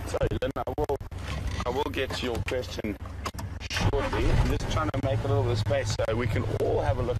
Sorry, Lynn, I will get to your question shortly. I'm just trying to make a little bit of space so we can all have a look.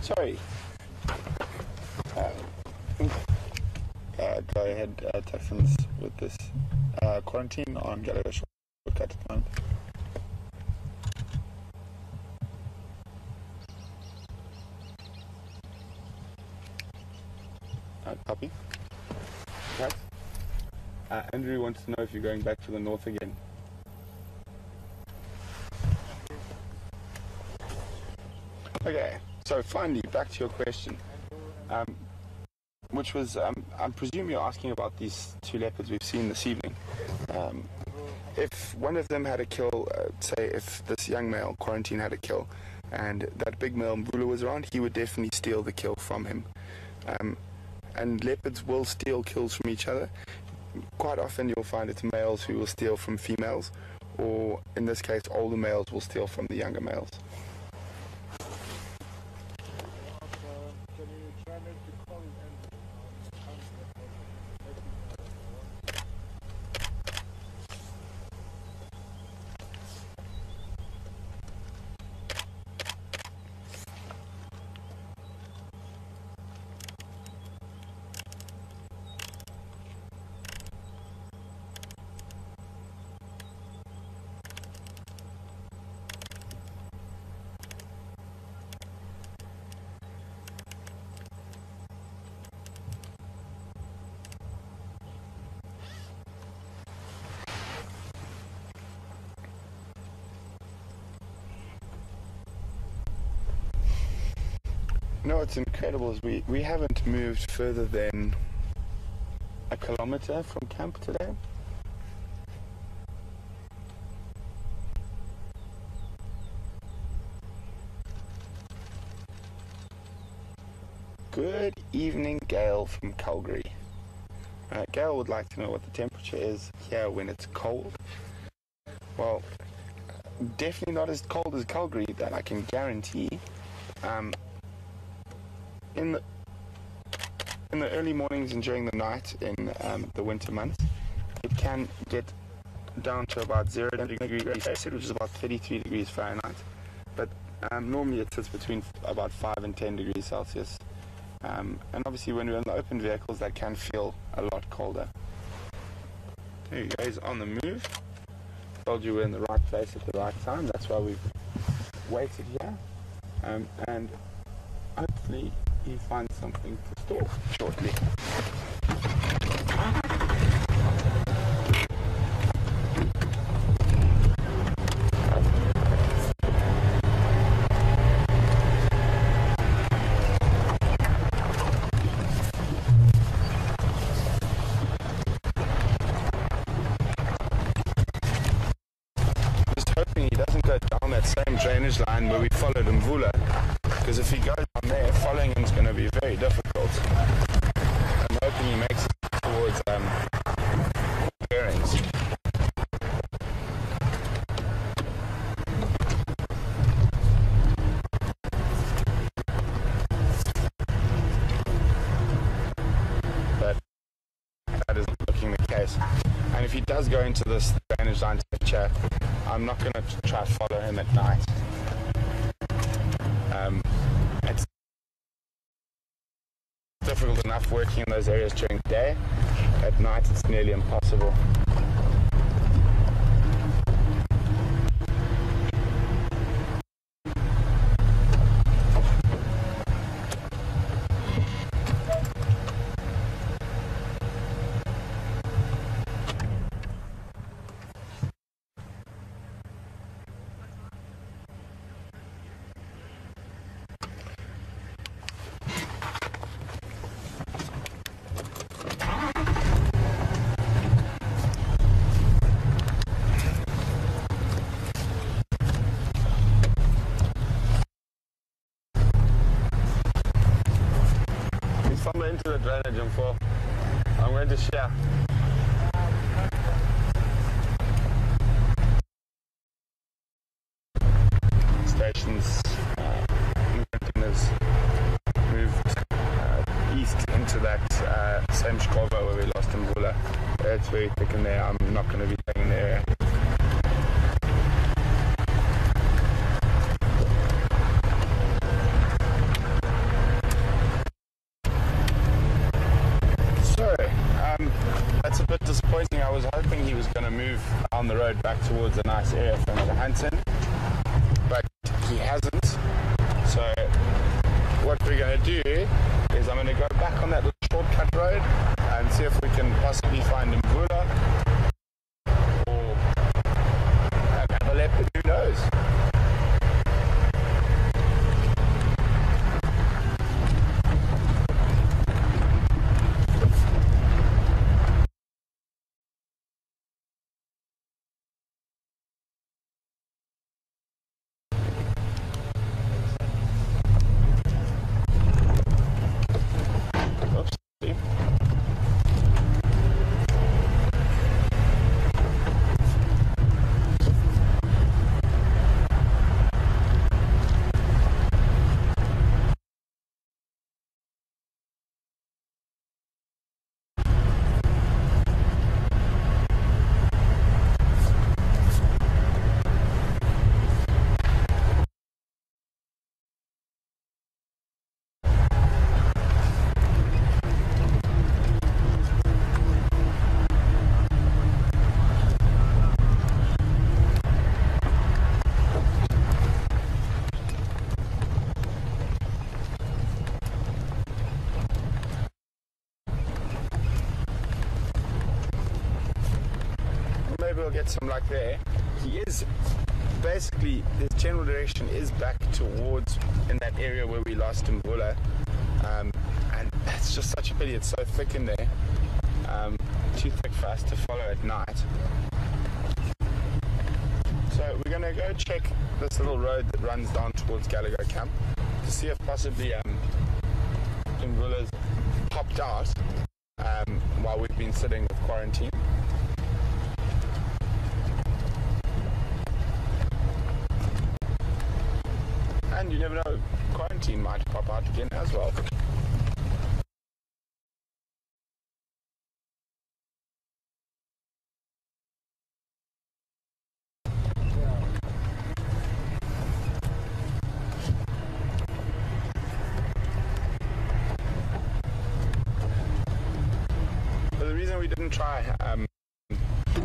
Sorry. Go ahead, Texans, with this quarantine on Gallagher shortcut at the moment. Copy. Okay. Andrew wants to know if you're going back to the north again. Okay. So finally, back to your question, which was, I presume you're asking about these two leopards we've seen this evening. If one of them had a kill, say if this young male, Quarantine, had a kill, and that big male Mvula was around, he would definitely steal the kill from him. And leopards will steal kills from each other. Quite often you'll find it's males who will steal from females, or in this case, older males will steal from the younger males. No, what's incredible is we haven't moved further than a kilometer from camp today. Good evening, Gail from Calgary. Gail would like to know what the temperature is here when it's cold. Well, definitely not as cold as Calgary, that I can guarantee. In the early mornings and during the night in the winter months, it can get down to about 0 degrees Celsius, which is about 33 degrees Fahrenheit. But normally it sits between about 5 and 10 degrees Celsius. And obviously when we're in the open vehicles, that can feel a lot colder. There you go, he's on the move. Told you we're in the right place at the right time. That's why we've waited here. And hopefully he finds something to store shortly. Just hoping he doesn't go down that same drainage line where we followed Mvula, because if he goes down there, following him is going to be very difficult. I'm hoping he makes it towards bearings. But that isn't looking the case. And if he does go into this drainage line picture, I'm not going to try to follow him at night. It's difficult enough working in those areas during the day. At night it's nearly impossible. into the drainage and fall. I'm going to share. Stations containers moved east into that same Shkova where we lost Mvula. It's very thick in there. I'm not going to be staying in the area. That's a bit disappointing. I was hoping he was going to move on the road back towards a nice area for him to hunt in, but he hasn't. So what we're going to do is I'm going to go back on that little shortcut road and see if we can possibly find Mvula or a leopard, who knows. Maybe we'll get some luck there. He is basically, his general direction is back towards in that area where we lost Mvula, and it's just such a pity. It's so thick in there, too thick for us to follow at night. So we're going to go check this little road that runs down towards Gallagher Camp to see if possibly Mvula's popped out while we've been sitting with quarantine. And you never know, quarantine might pop out again as well. But the reason we didn't try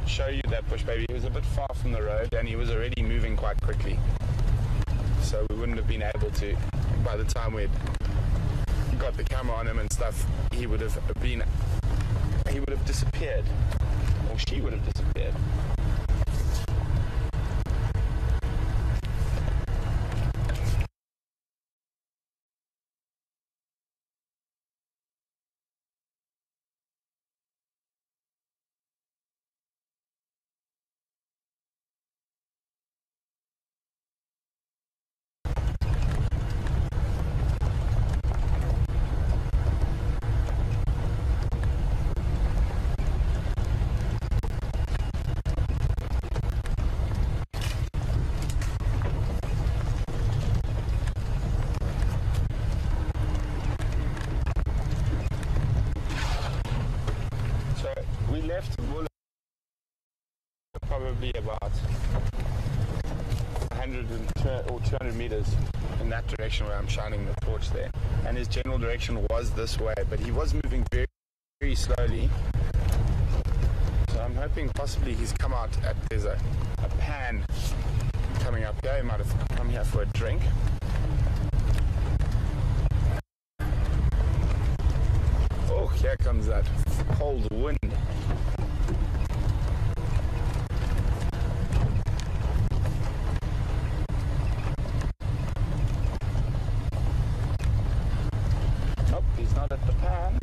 show you that bush baby, he was a bit far from the road and he was already moving quite quickly. So we wouldn't have been able to, by the time we'd got the camera on him and stuff, he would have disappeared, or she would have disappeared. We left Mvula probably about 100 or 200 meters in that direction where I'm shining the torch there, and his general direction was this way, but he was moving very, very slowly. So I'm hoping possibly he's come out at, there's a pan coming up here. He might have come here for a drink. Oh, here comes that cold wind. Nope, he's not at the pan.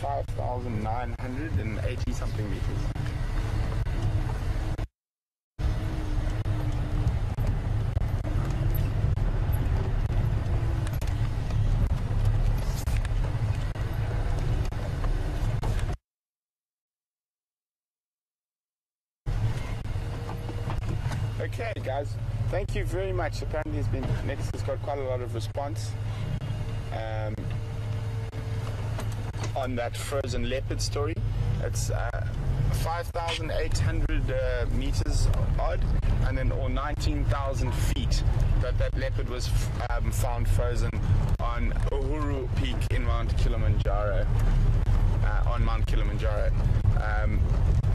5,980 something meters. Okay, guys, thank you very much. Apparently, Next has got quite a lot of response on that frozen leopard story. It's 5,800 meters odd, and then or 19,000 feet that leopard was found frozen on Uhuru Peak in Mount Kilimanjaro. On Mount Kilimanjaro.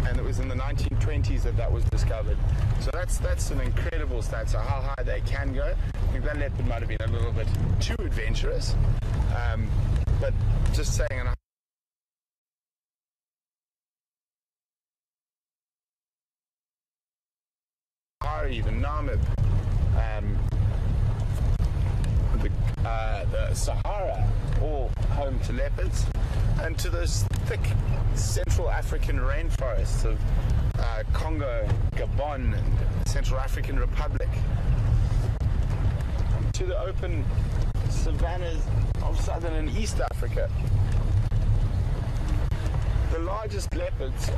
And it was in the 1920s that was discovered. So that's an incredible stat. So how high they can go. I think that leopard might have been a little bit too adventurous. But just saying, even Namib, the Sahara, all home to leopards, and to those thick Central African rainforests of Congo, Gabon, and Central African Republic, to the open savannas of Southern and East Africa. The largest leopards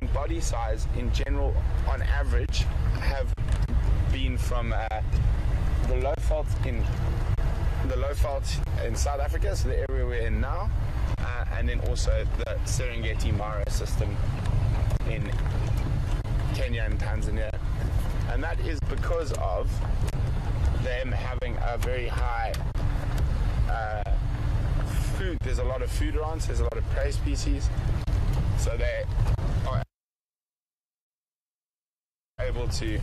in body size in general, on average, have been from the Low Veld in South Africa, so the area we're in now, and then also the Serengeti Mara system in Kenya and Tanzania. And that is because of them having a very high food. There's a lot of food around, so there's a lot of prey species. So they are able to,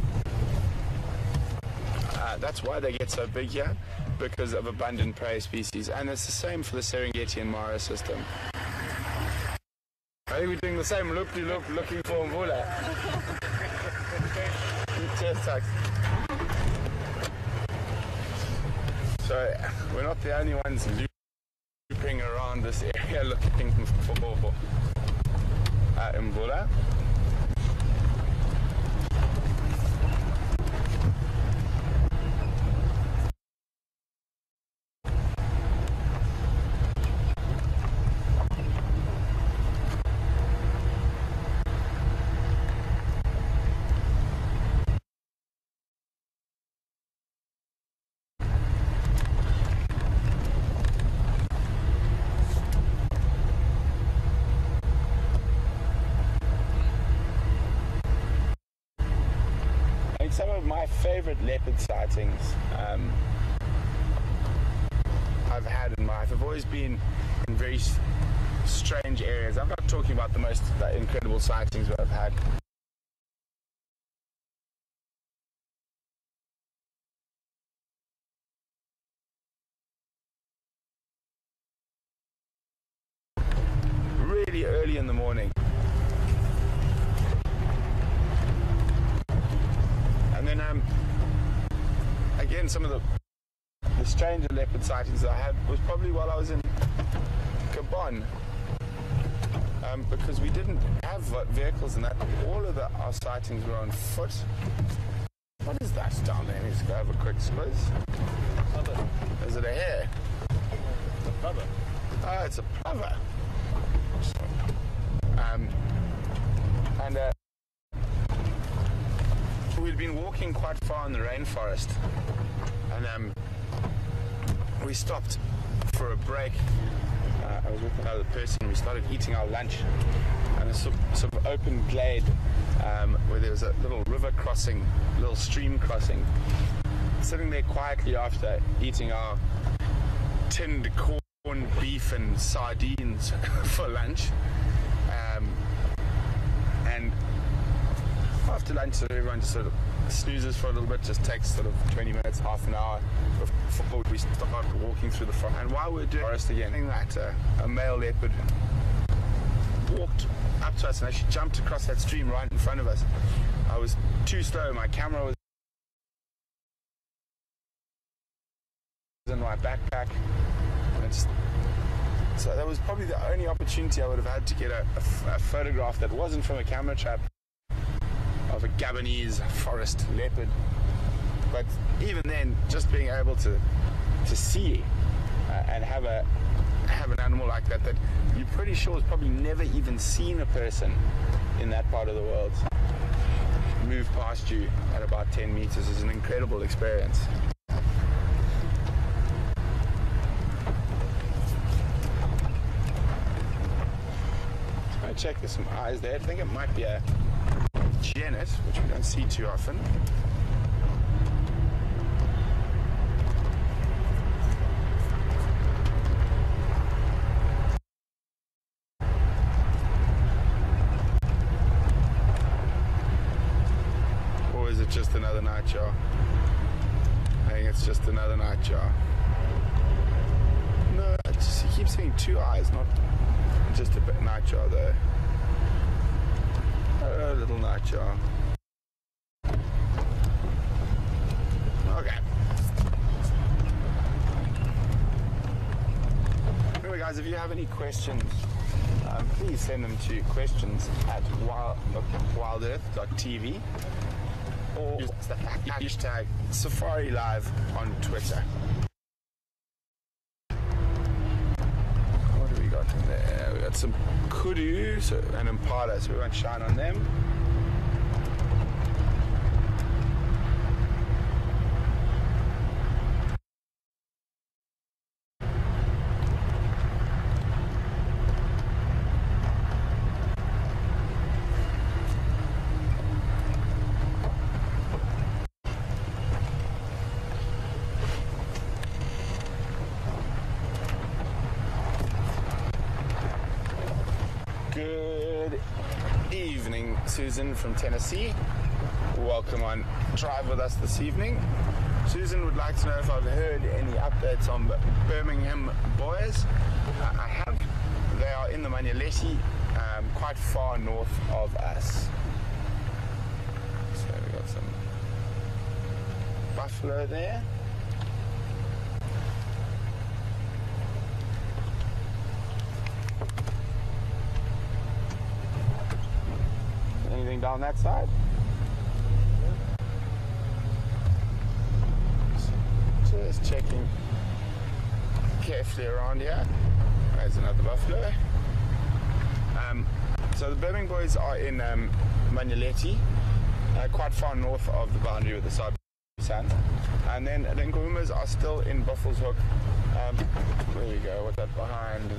that's why they get so big here, because of abundant prey species. And it's the same for the Serengeti and Mara system. I think we're doing the same loop-de-loop looking for Mvula. Cheers, Tux. So we're not the only ones looping around this area looking for Mvula. Some of my favorite leopard sightings I've had in my life have always been in very strange areas. I'm not talking about the most incredible sightings that I've had. Really early in the morning. And then again, some of the stranger leopard sightings that I had was probably while I was in Gabon, because we didn't have vehicles and that. All of our sightings were on foot. What is that down there? Let's go have a quick squiz. Is it a hare? It's a plover. Oh, it's a plover. We'd been walking quite far in the rainforest, and we stopped for a break. I was with another person. We started eating our lunch, and a sort of open glade where there was a little river crossing, little stream crossing. Sitting there quietly after eating our tinned corn, beef, and sardines for lunch, and after lunch, so everyone just sort of snoozes for a little bit, just takes sort of 20 minutes, half an hour before we start walking through the forest. And while we're doing the forest again, that a male leopard walked up to us and actually jumped across that stream right in front of us. I was too slow, my camera was in my backpack, and it So that was probably the only opportunity I would have had to get a photograph that wasn't from a camera trap of a Gabonese forest leopard. But even then, just being able to see and have an animal like that you're pretty sure has probably never even seen a person in that part of the world move past you at about 10 meters is an incredible experience. I check, there's some eyes there. I think it might be a genet, which we don't see too often. Just another nightjar. I think it's just another nightjar. No, he keeps saying two eyes, not just a bit nightjar though. A little nightjar. Okay. Anyway guys, if you have any questions, please send them to questions@wildearth.tv. or hashtag Safari Live on Twitter. What do we got in there? We got some kudu and impala, so we won't shine on them. Good evening, Susan from Tennessee. Welcome on Drive with us this evening. Susan would like to know if I've heard any updates on the Birmingham boys. I have. They are in the Manyaleti, quite far north of us. So we've got some buffalo there. Anything down that side? Just checking carefully around here. There's another buffalo. So the Birmingham boys are in Manyaleti, quite far north of the boundary with the Side Sand. And then the Nkuhumas are still in Buffelshoek. There we go. What's that behind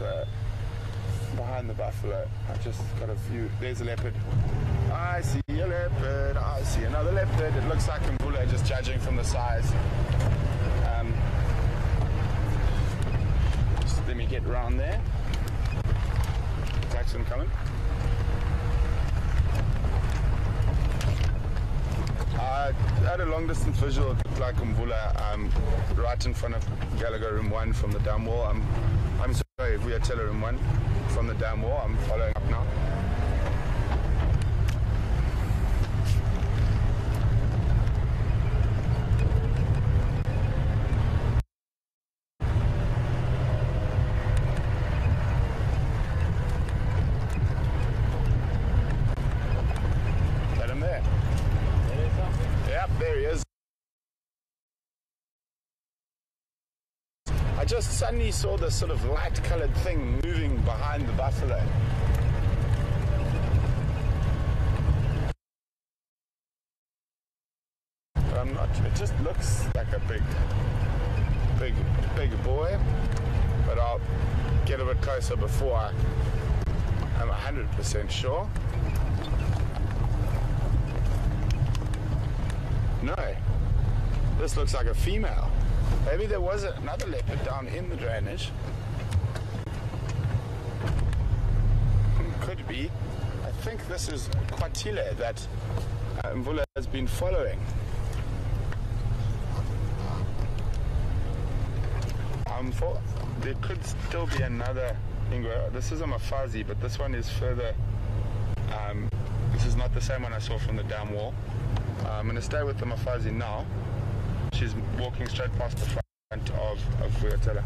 the buffalo? I just got a view. There's a leopard. I see a leopard. I see another leopard. It looks like Mvula, just judging from the size. Just let me get around there. Jackson coming. I had a long distance visual. It looked like Mvula right in front of Gallagher Room 1 from the dam wall. I'm sorry, if we are Teller Room 1 from the dam wall. I'm following up now. There he is. I just suddenly saw this sort of light-colored thing moving behind the buffalo. But I'm not. It just looks like a big boy. But I'll get a bit closer before I'm 100% sure. No, this looks like a female. Maybe there was another leopard down in the drainage. Could be. I think this is Kwatile that Mvula has been following. There could still be another Ingwe. This is a Mafazi, but this one is further. This is not the same one I saw from the dam wall. I'm going to stay with the Mafazi now. She's walking straight past the front of Kwatile.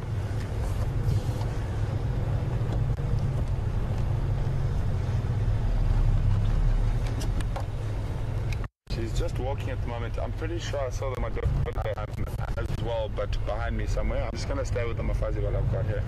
just walking at the moment. I'm pretty sure I saw them as well, but behind me somewhere. I'm just going to stay with the Mafazi while I've got here.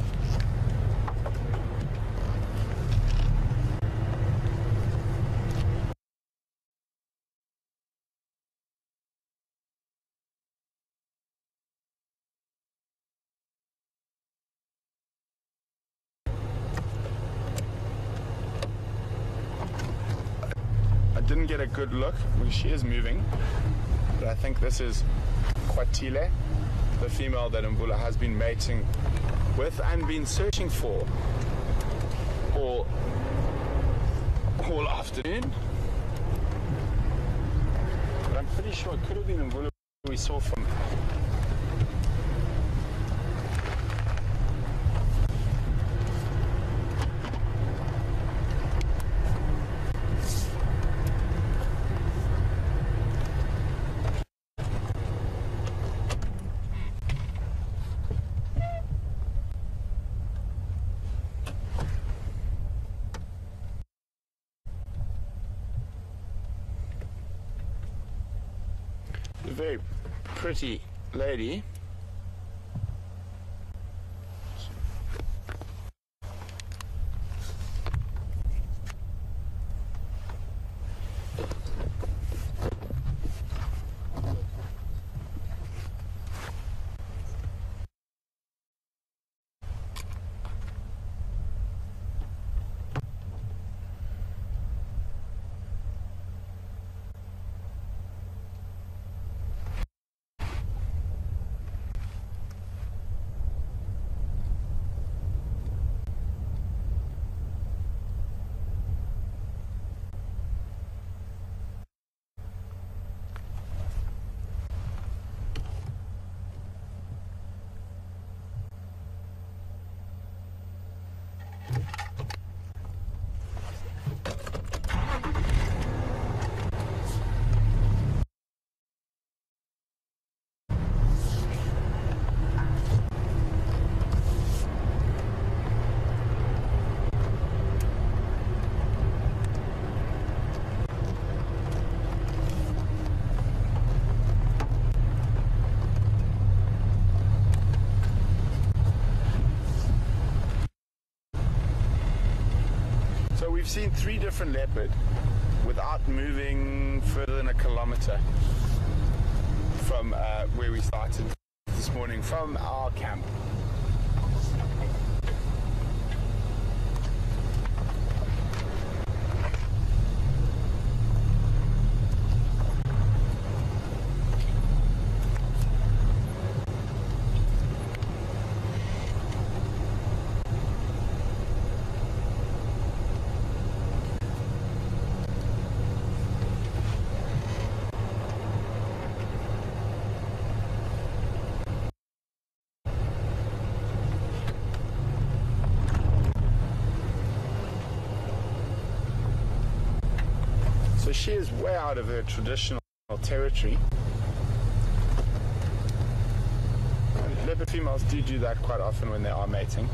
I didn't get a good look. Well, she is moving, but I think this is Kwatile, the female that Mvula has been mating with and been searching for all afternoon. But I'm pretty sure it could have been Mvula we saw from. A very pretty lady. We've seen 3 different leopard without moving further than a kilometer from where we started this morning, from our camp. So she is way out of her traditional territory. And leopard females do that quite often when they are mating.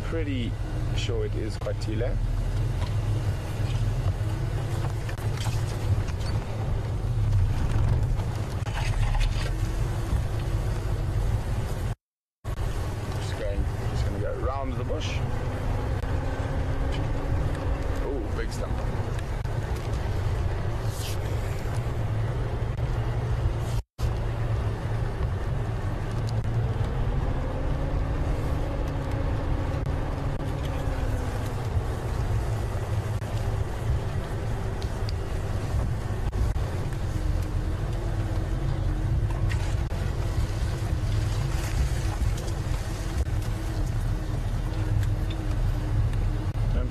Pretty sure it is Kwatile. Just going to go around the bush. Oh, big stump.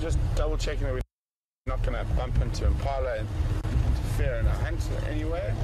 Just double checking that we're not going to bump into impala and interfere in a hunt anyway.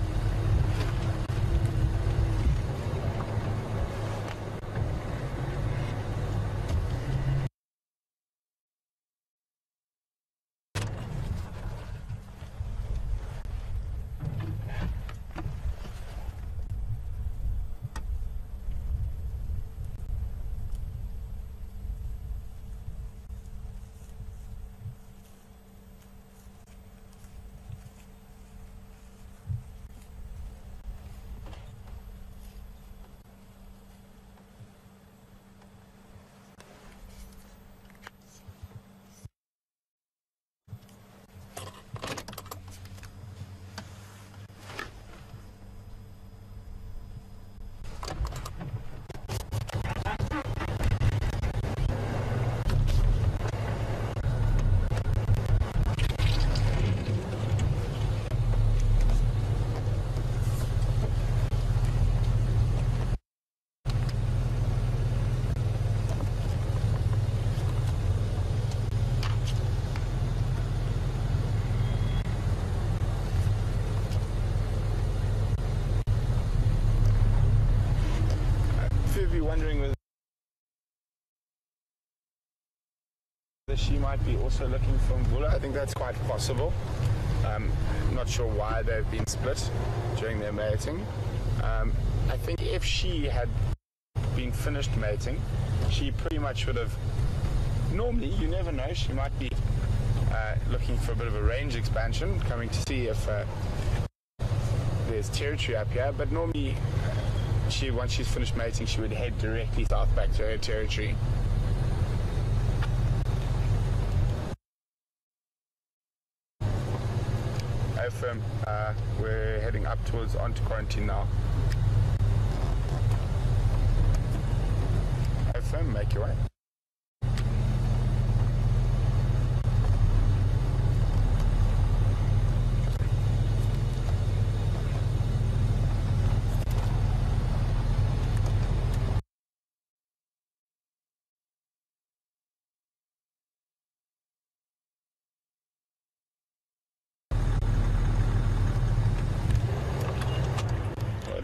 Wondering whether she might be also looking for MvulaMale. I think that's quite possible. I'm not sure why they've been split during their mating. I think if she had been finished mating, she pretty much would have, normally, you never know, she might be looking for a bit of a range expansion, coming to see if there's territory up here, but normally once she's finished mating, she would head directly south back to her territory. Hey firm, we're heading up onto quarantine now. Hey firm, make your way.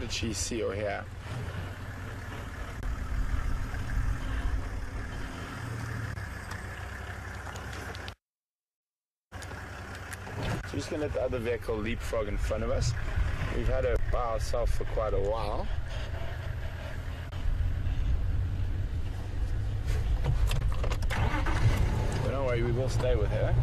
She see or hear? So just going to let the other vehicle leapfrog in front of us. We've had her by ourselves for quite a while. But don't worry, we will stay with her.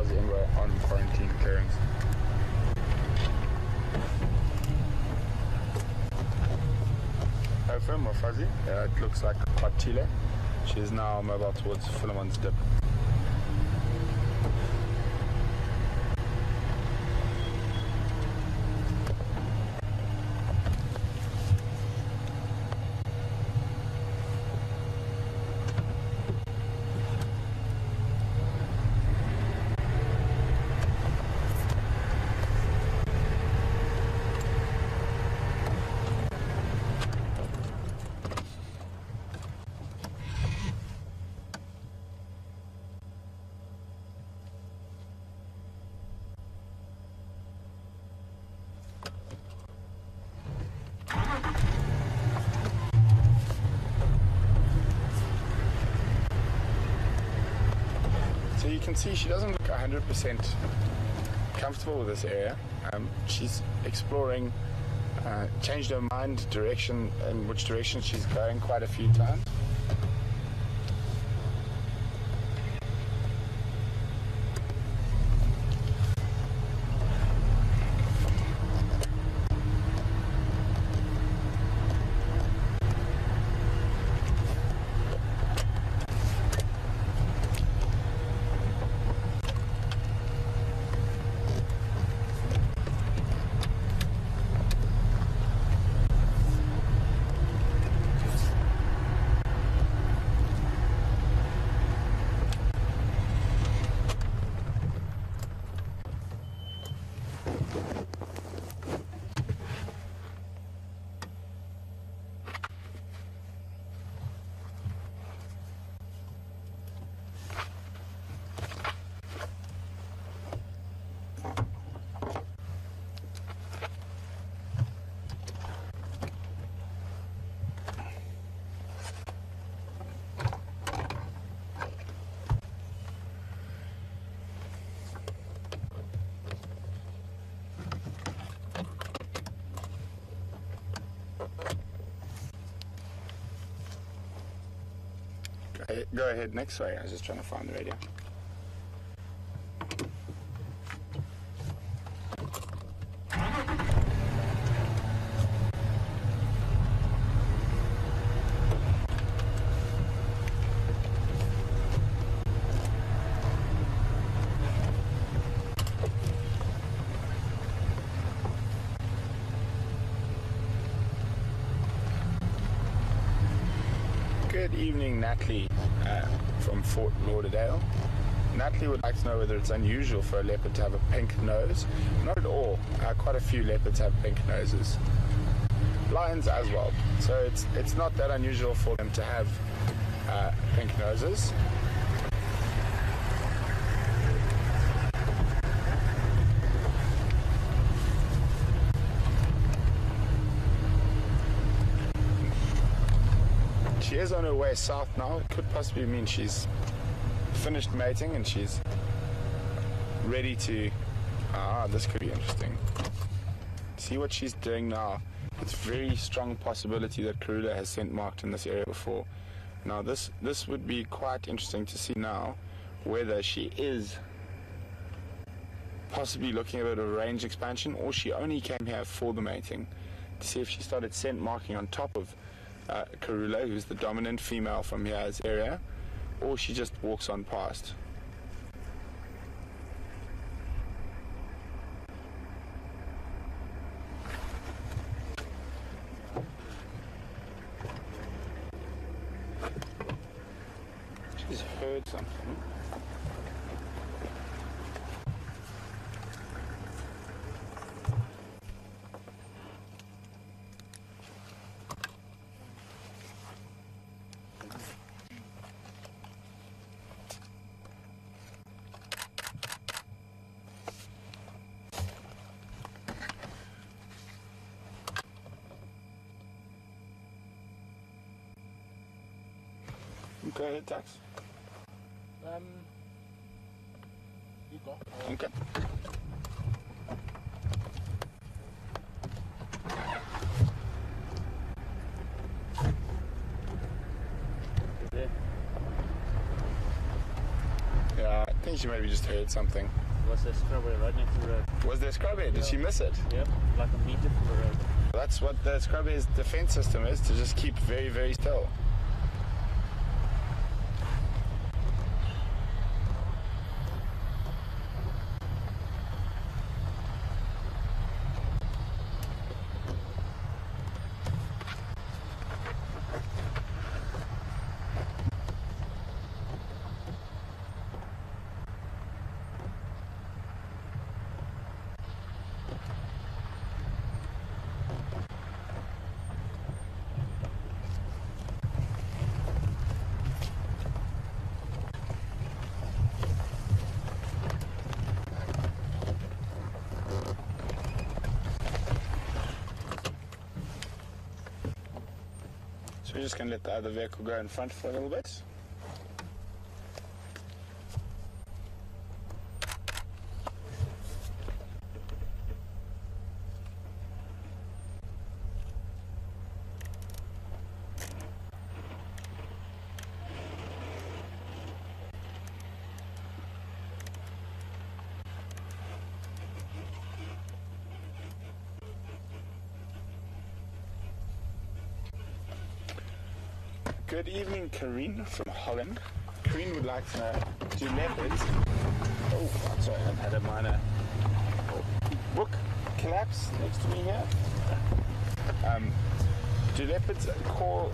Fuzzy and we're on quarantine clearance. Her firm or Fuzzy? Yeah, it looks like Kwatile. She is now mobile towards Philemon's Dip. So you can see she doesn't look 100% comfortable with this area. She's exploring, changed her mind, direction, in which direction she's going quite a few times. Go ahead next way. I was just trying to find the radio. Good evening, Natalie from Fort Lauderdale. Natalie would like to know whether it's unusual for a leopard to have a pink nose. Not at all. Quite a few leopards have pink noses. Lions as well. So it's not that unusual for them to have pink noses. She is on her way south now. It could possibly mean she's finished mating and she's ready to... this could be interesting. See what she's doing now. It's very strong possibility that Kwatile has scent marked in this area before. Now this would be quite interesting to see now whether she is possibly looking at a bit of range expansion or she only came here for the mating. To see if she started scent marking on top of Kwatile, who's the dominant female from here's area, or she just walks on past. She's heard something. Go ahead, Tax. You go. Okay. Yeah, I think think she maybe just heard something. Was there strawberry right next to the road? Was there scrubhead? Did she miss it? Yep, like a meter from the road. That's what the scrubhead's defense system is, to just keep very, very still. We're just going to let the other vehicle go in front for a little bit. Good evening, Karine from Holland. Karine would like to know, do leopards... Oh, I'm sorry, I've had a minor book collapse next to me here. Do leopards call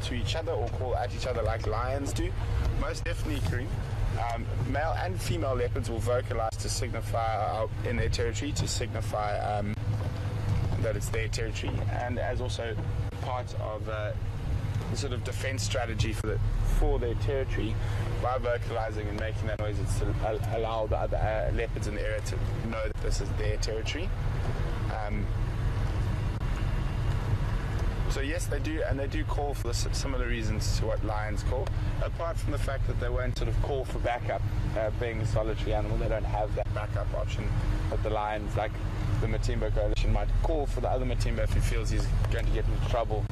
to each other or call at each other like lions do? Most definitely, Karine. Male and female leopards will vocalize to signify in their territory, to signify that it's their territory, and as also part of the sort of defense strategy for their territory. By vocalizing and making that noise, it's to allow the other leopards in the area to know that this is their territory. So yes, they do, and they do call for similar reasons to what lions call. Apart from the fact that they won't sort of call for backup, being a solitary animal, they don't have that backup option. But the lions, like the Matimba coalition, might call for the other Matimba if he feels he's going to get into trouble,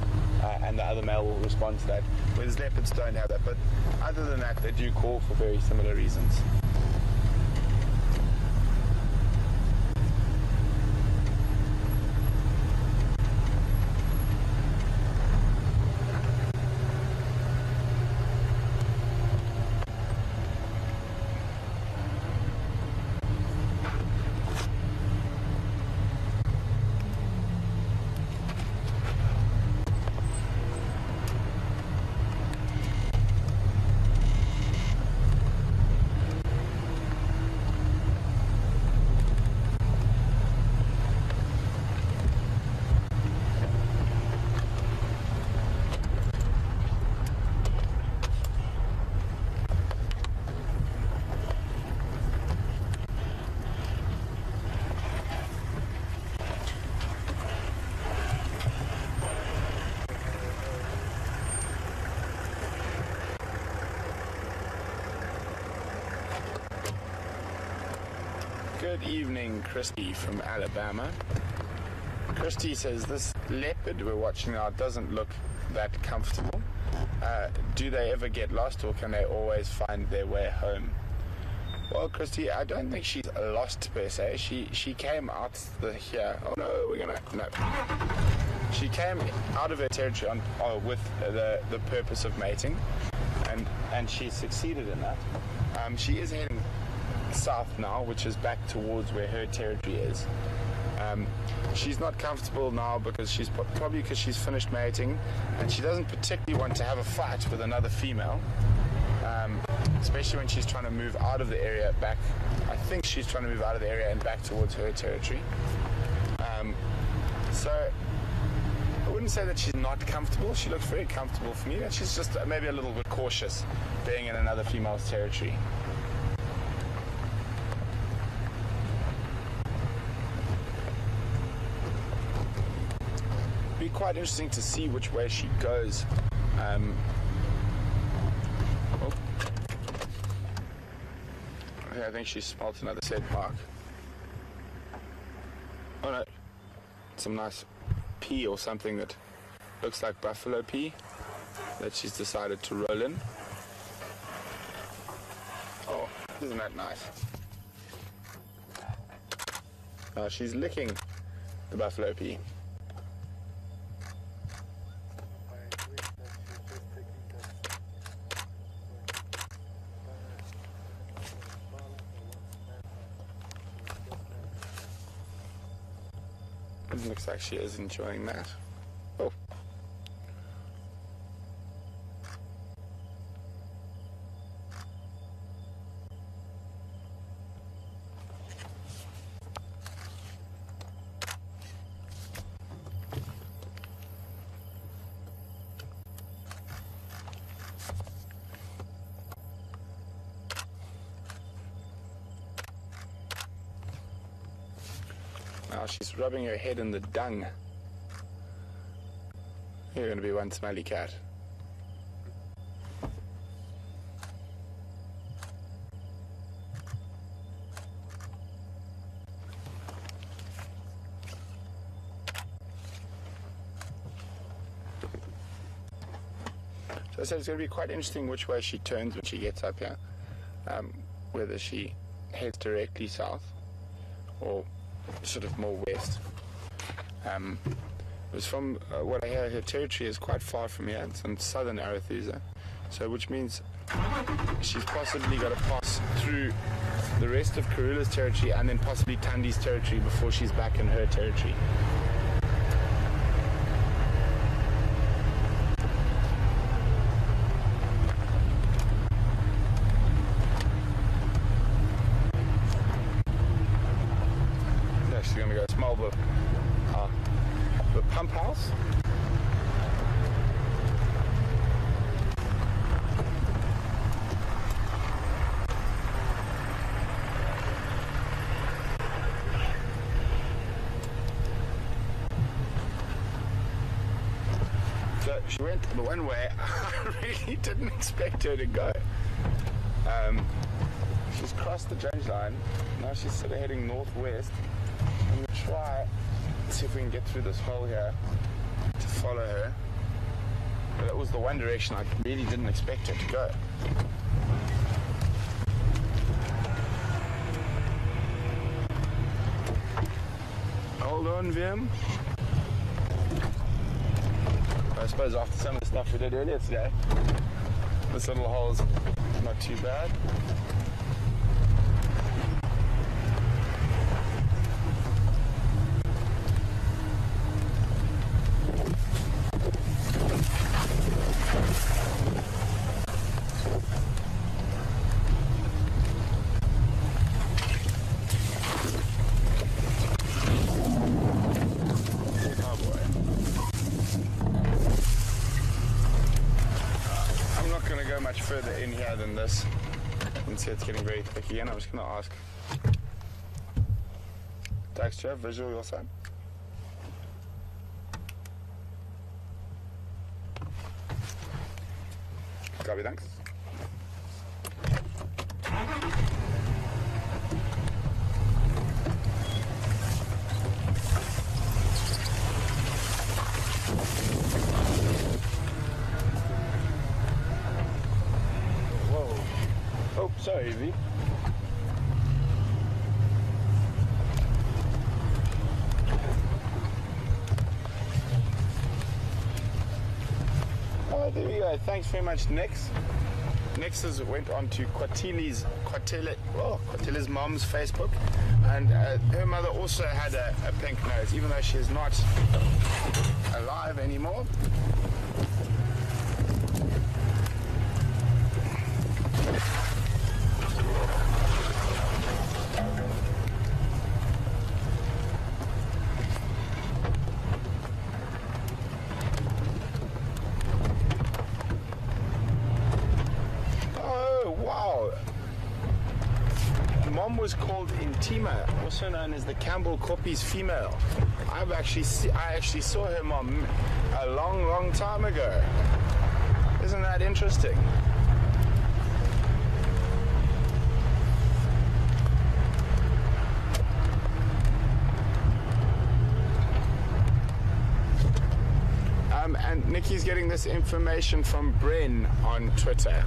and the other male will respond to that. Whereas leopards don't have that. But other than that, they do call for very similar reasons. Good evening, Christy from Alabama. Christy says this leopard we're watching now doesn't look that comfortable. Do they ever get lost, or can they always find their way home? Well, Christy, I don't think she's lost per se. She came out here. Oh no, no. She came out of her territory with the purpose of mating, and she succeeded in that. She is heading south now, which is back towards where her territory is. She's not comfortable now because probably because she's finished mating, and she doesn't particularly want to have a fight with another female, especially when she's trying to move out of the area back. I think she's trying to move out of the area and back towards her territory. So I wouldn't say that she's not comfortable. She looks very comfortable for me, and she's just maybe a little bit cautious being in another female's territory. Be quite interesting to see which way she goes. I think she smelt another sled mark. Oh no, some nice pea or something that looks like buffalo pea that she's decided to roll in. Oh, Isn't that nice? Now she's licking the buffalo pea. It looks like she is enjoying that. Oh. Now she's rubbing her head in the dung. You're going to be one smelly cat. So I said it's going to be quite interesting which way she turns when she gets up here. Whether she heads directly south or sort of more west. It was from what I hear, her territory is quite far from here. It's in southern Arethusa, so which means she's possibly got to pass through the rest of Karula's territory and then possibly Tandi's territory before she's back in her territory. She's going to go smell the pump house. So she went the one way. I really didn't expect her to go. She's crossed the change line. Now she's sort of heading northwest. I'm going to try see if we can get through this hole here to follow her. But that was the one direction I really didn't expect her to go. Hold on, Vim. I suppose after some of the stuff we did earlier today, this little hole's not too bad. Much further in here than this. You can see it's getting very thick again. I'm just going to ask Dax, do you have visual your side? Copy, thanks. Sorry, V. Oh, there we go. Thanks very much, Nix. Nix went on to Kwatile's mom's Facebook, and her mother also had a pink nose, even though she's not alive anymore. Mom was called Intima, also known as the Campbell Koppie's female. I actually saw her mom a long time ago. Isn't that interesting? And Nikki's getting this information from Brent on Twitter.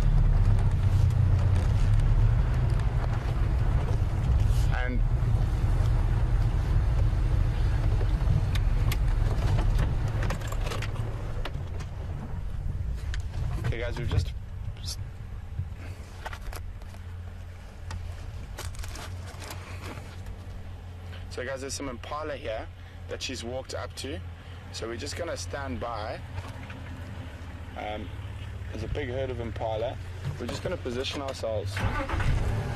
guys, we've just... So guys, there's some impala here that she's walked up to. So we're just going to stand by. There's a big herd of impala. We're just going to position ourselves.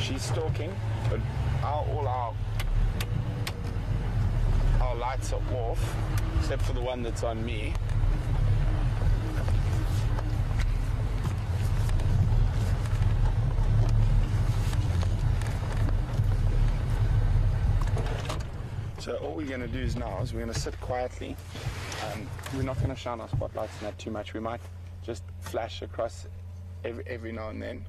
She's stalking, but all our lights are off, except for the one that's on me. So all we're going to do is now is we're going to sit quietly. We're not going to shine our spotlights on that too much. We might just flash across every now and then.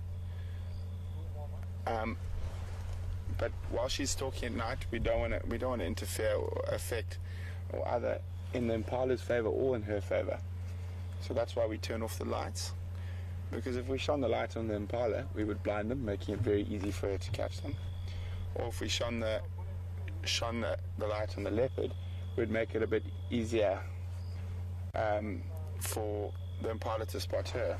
But while she's stalking at night, we don't want to interfere or affect, or either in the impala's favor or in her favor. So that's why we turn off the lights. Because if we shone the light on the impala, we would blind them, making it very easy for her to catch them. Or if we shone the light on the leopard, would make it a bit easier for the impala to spot her.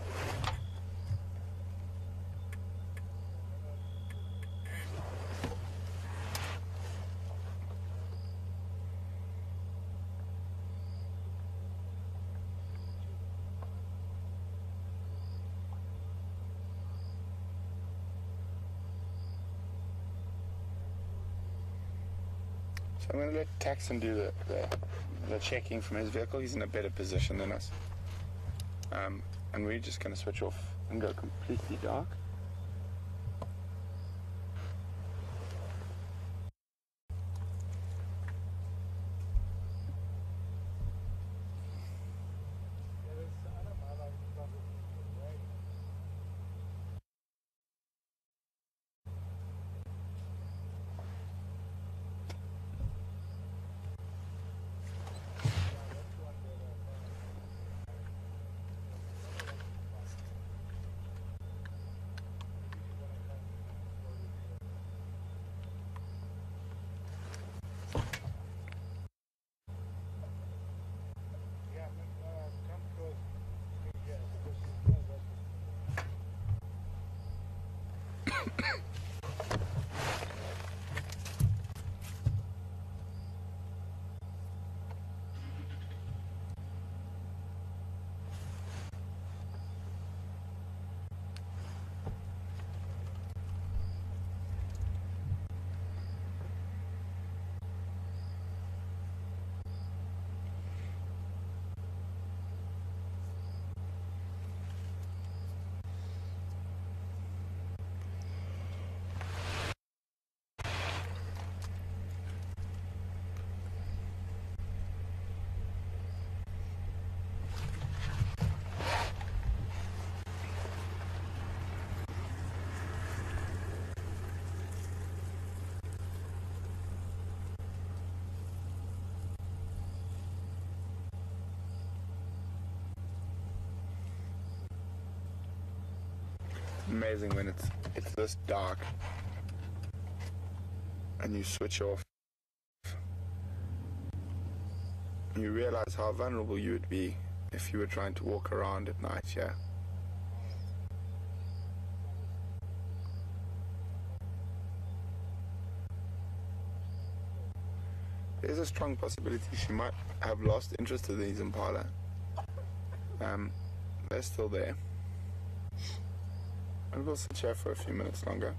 So I'm going to let Taxon do the checking from his vehicle. He's in a better position than us. And we're just going to switch off and go completely dark. Amazing when it's this dark and you switch off. You realize how vulnerable you would be if you were trying to walk around at night, yeah. There's a strong possibility she might have lost interest in these impala. They're still there. And we'll sit here for a few minutes longer.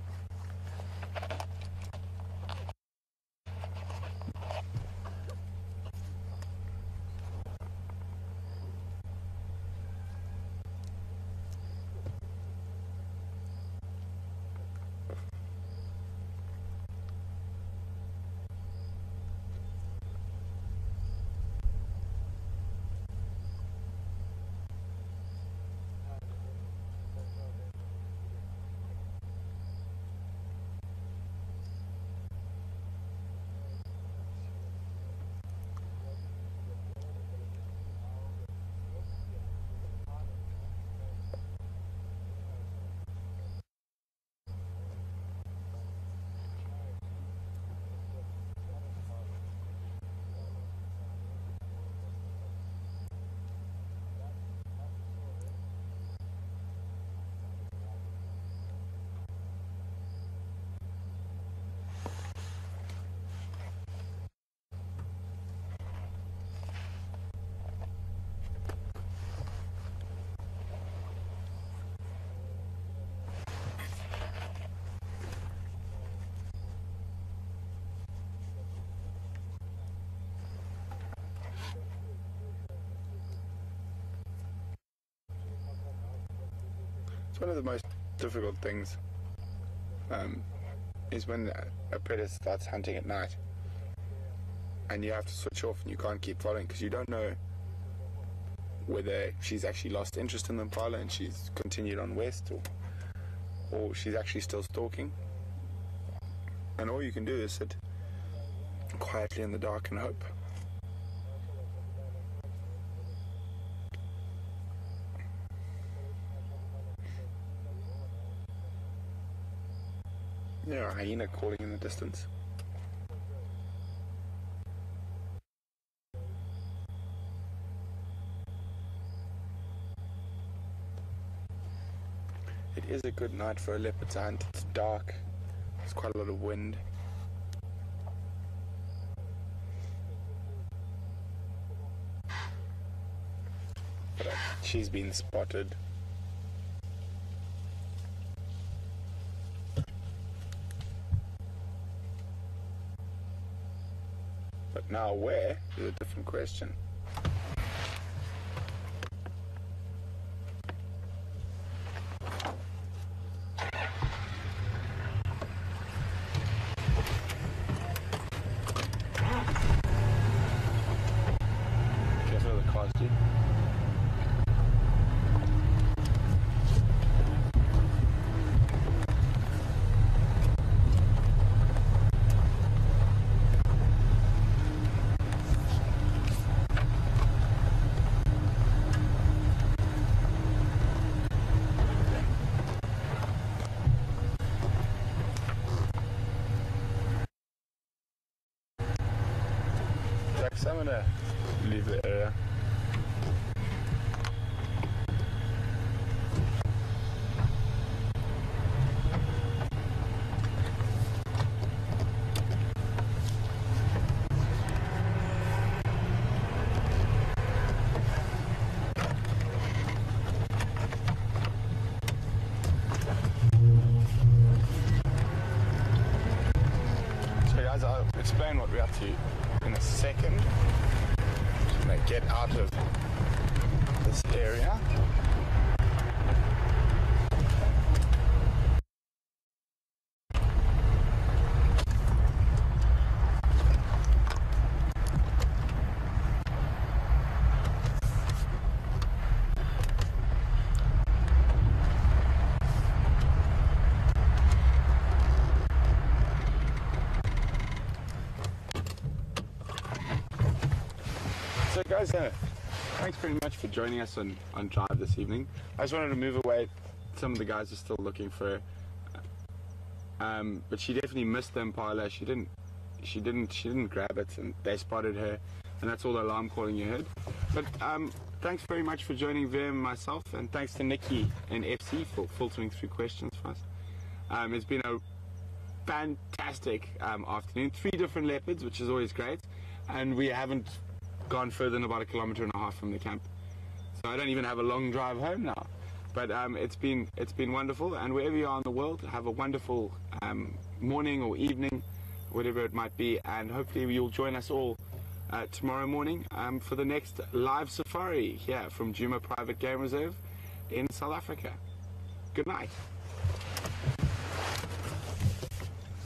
It's one of the most difficult things, is when a predator starts hunting at night and you have to switch off and you can't keep following because you don't know whether she's actually lost interest in the impala and she's continued on west, or she's actually still stalking. And all you can do is sit quietly in the dark and hope. There, a hyena calling in the distance. It is a good night for a leopard to hunt. It's dark. There's quite a lot of wind. But she's been spotted. But now where is a different question. Careful of the cars, dude. So I'm gonna leave the area. So guys, I'll explain what we're up to in a second. Just gonna get out of this area. So guys, thanks very much for joining us on Drive this evening. I just wanted to move away. Some of the guys are still looking for her. But she definitely missed the impala. She didn't grab it, and they spotted her, and that's all the alarm calling you heard. But thanks very much for joining Veer and myself, and thanks to Nikki and FC for filtering through questions for us. It's been a fantastic afternoon. 3 different leopards, which is always great, and we haven't gone further than about 1.5 kilometers from the camp, so I don't even have a long drive home now. But it's been wonderful, and wherever you are in the world, have a wonderful morning or evening, whatever it might be, and hopefully you'll join us all tomorrow morning for the next live safari here from Djuma Private Game Reserve in South Africa. Good night.